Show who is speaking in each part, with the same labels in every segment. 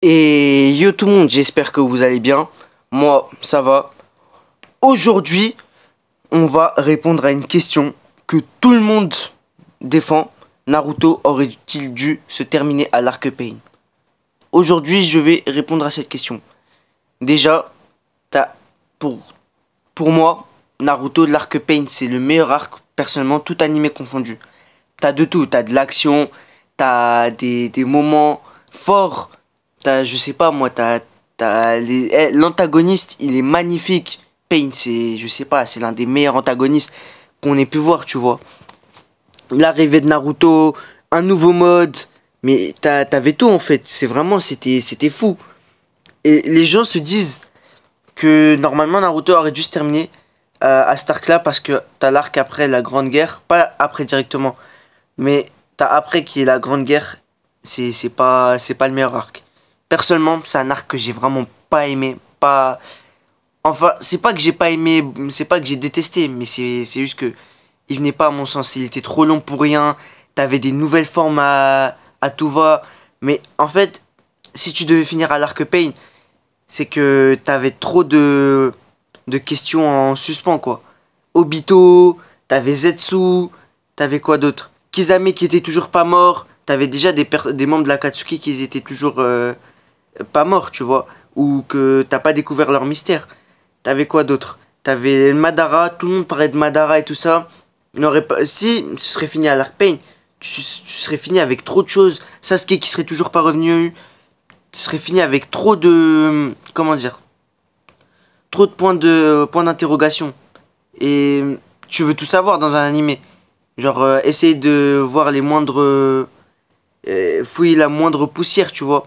Speaker 1: Et yo tout le monde, j'espère que vous allez bien. Moi, ça va. Aujourd'hui, on va répondre à une question que tout le monde défend. Naruto aurait-il dû se terminer à l'arc Pain? Aujourd'hui, je vais répondre à cette question. Déjà, t'as, pour, pour moi, Naruto, l'arc Pain, c'est le meilleur arc, personnellement, tout animé confondu. T'as de tout, t'as de l'action, t'as des moments forts. T'as, je sais pas moi, l'antagoniste, il est magnifique. Pain, c'est, je sais pas, c'est l'un des meilleurs antagonistes qu'on ait pu voir, tu vois. L'arrivée de Naruto, un nouveau mode, mais t'avais tout en fait. C'est vraiment, c'était fou. Et les gens se disent que normalement Naruto aurait dû se terminer à cet arc-là parce que t'as l'arc après la Grande Guerre, pas après directement, mais t'as après qui est la Grande Guerre. C'est pas le meilleur arc. Personnellement, c'est un arc que j'ai vraiment pas aimé. Pas. Enfin, c'est pas que j'ai pas aimé, c'est pas que j'ai détesté, mais c'est juste que il venait pas à mon sens. Il était trop long pour rien. T'avais des nouvelles formes à tout va. Mais en fait, si tu devais finir à l'arc Pain, c'est que t'avais trop de questions en suspens, quoi. Obito, t'avais Zetsu, t'avais quoi d'autre? Kisame qui était toujours pas mort. T'avais déjà des membres de l'Akatsuki qui étaient toujours pas morts, tu vois. Ou que t'as pas découvert leur mystère. T'avais quoi d'autre? T'avais Madara, tout le monde parlait de Madara et tout ça. Si ce serait fini à l'Arc Pain, tu serais fini avec trop de choses. Sasuke qui serait toujours pas revenu. Tu serais fini avec trop de. Comment dire? Trop de points d'interrogation. Et tu veux tout savoir dans un animé. Genre, essayer de voir les moindres. Fouiller la moindre poussière, tu vois.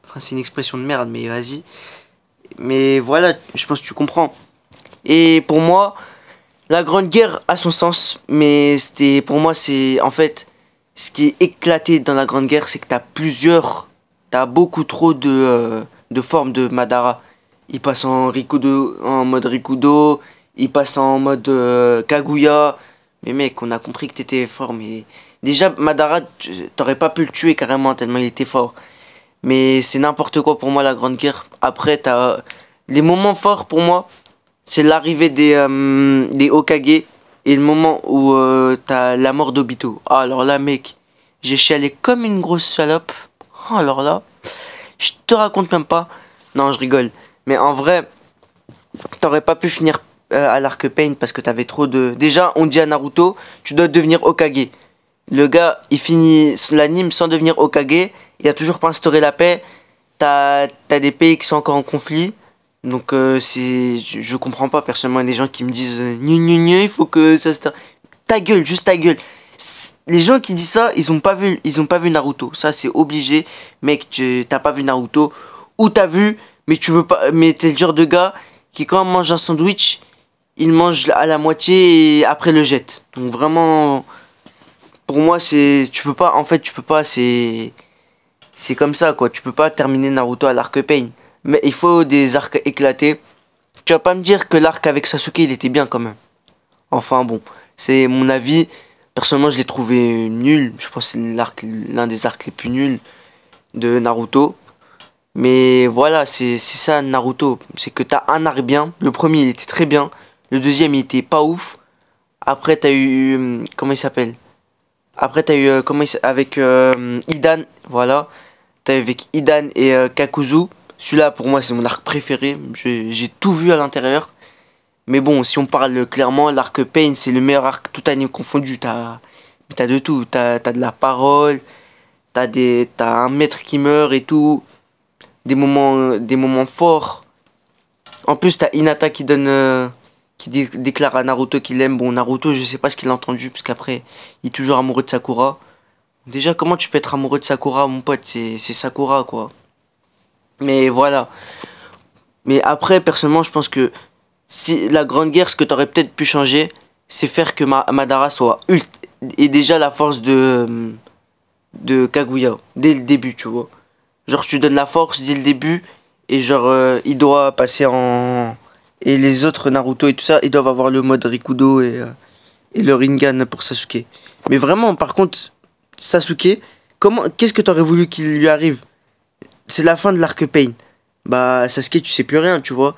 Speaker 1: Enfin, c'est une expression de merde, mais vas-y. Mais voilà, je pense que tu comprends. Et pour moi, la Grande Guerre a son sens, mais c'était pour moi c'est en fait ce qui est éclaté dans la Grande Guerre, c'est que t'as beaucoup trop de formes de Madara. Il passe en Rikudo, en mode Rikudo, il passe en mode Kaguya. Mais mec, on a compris que t'étais fort, mais déjà Madara, t'aurais pas pu le tuer carrément tellement il était fort. Mais c'est n'importe quoi pour moi la Grande Guerre. Après, t'as les moments forts pour moi, c'est l'arrivée des Hokage et le moment où t'as la mort d'Obito. Ah, alors là, mec, j'ai chialé comme une grosse salope. Oh, alors là, je te raconte même pas. Non, je rigole. Mais en vrai, t'aurais pas pu finir à l'arc Pain parce que t'avais trop de. Déjà, on dit à Naruto, tu dois devenir Hokage. Le gars, il finit l'anime sans devenir Hokage. Il a toujours pas instauré la paix. T'as des pays qui sont encore en conflit. Donc je comprends pas personnellement les gens qui me disent gna gna gna, il faut que ça se ta gueule, juste ta gueule. Les gens qui disent ça, ils ont pas vu Naruto. Ça c'est obligé. Mec, t'as pas vu Naruto ou t'as vu mais tu veux pas, mais t'es le genre de gars qui quand on mange un sandwich, il mange à la moitié et après le jette. Donc vraiment pour moi c'est tu peux pas en fait, tu peux pas c'est comme ça quoi, tu peux pas terminer Naruto à l'arc Pain. Mais il faut des arcs éclatés. Tu vas pas me dire que l'arc avec Sasuke il était bien quand même. Enfin bon, c'est mon avis. Personnellement je l'ai trouvé nul. Je pense que c'est l'un des arcs les plus nuls de Naruto. Mais voilà, c'est ça Naruto. C'est que t'as un arc bien. Le premier il était très bien. Le deuxième il était pas ouf. Après t'as eu... comment il s'appelle? Après t'as eu... avec Idan. Voilà. T'as eu avec Idan et Kakuzu. Celui-là, pour moi, c'est mon arc préféré. J'ai tout vu à l'intérieur. Mais bon, si on parle clairement, l'arc Pain, c'est le meilleur arc tout année confondu. T'as de tout. T'as de la parole. T'as un maître qui meurt et tout. Des moments forts. En plus, t'as Hinata qui donne... déclare à Naruto qu'il aime. Bon, Naruto, je sais pas ce qu'il a entendu. Parce qu'après, il est toujours amoureux de Sakura. Déjà, comment tu peux être amoureux de Sakura, mon pote? C'est Sakura, quoi. Mais voilà. Mais après, personnellement, je pense que si la Grande Guerre, ce que t'aurais peut-être pu changer, c'est faire que Madara soit et déjà la force de Kaguya dès le début, tu vois. Genre, tu donnes la force dès le début et genre, il doit passer en. Et les autres Naruto et tout ça, ils doivent avoir le mode Rikudo et le Rinnegan pour Sasuke. Mais vraiment, par contre, Sasuke, qu'est-ce que t'aurais voulu qu'il lui arrive? C'est la fin de l'arc Pain. Bah, Sasuke, tu sais plus rien, tu vois.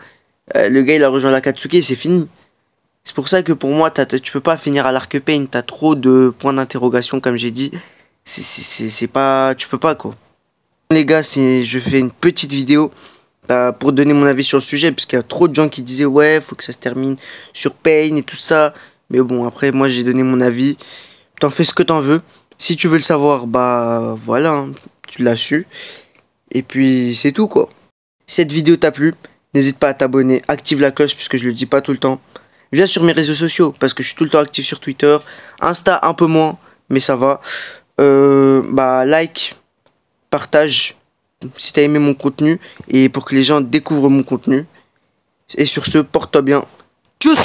Speaker 1: Le gars, il a rejoint l'Akatsuki, c'est fini. C'est pour ça que pour moi, tu peux pas finir à l'arc Pain. T'as trop de points d'interrogation, comme j'ai dit. C'est pas... Tu peux pas, quoi. Les gars, je fais une petite vidéo pour donner mon avis sur le sujet, parce qu'il y a trop de gens qui disaient, ouais, faut que ça se termine sur Pain et tout ça. Mais bon, après, moi, j'ai donné mon avis. T'en fais ce que t'en veux. Si tu veux le savoir, bah, voilà, hein, tu l'as su. Et puis, c'est tout, quoi. Si cette vidéo t'a plu, n'hésite pas à t'abonner, active la cloche puisque je le dis pas tout le temps. Viens sur mes réseaux sociaux parce que je suis tout le temps actif sur Twitter. Insta un peu moins, mais ça va. Bah like, partage si t'as aimé mon contenu et pour que les gens découvrent mon contenu. Et sur ce, porte-toi bien. Tchuss!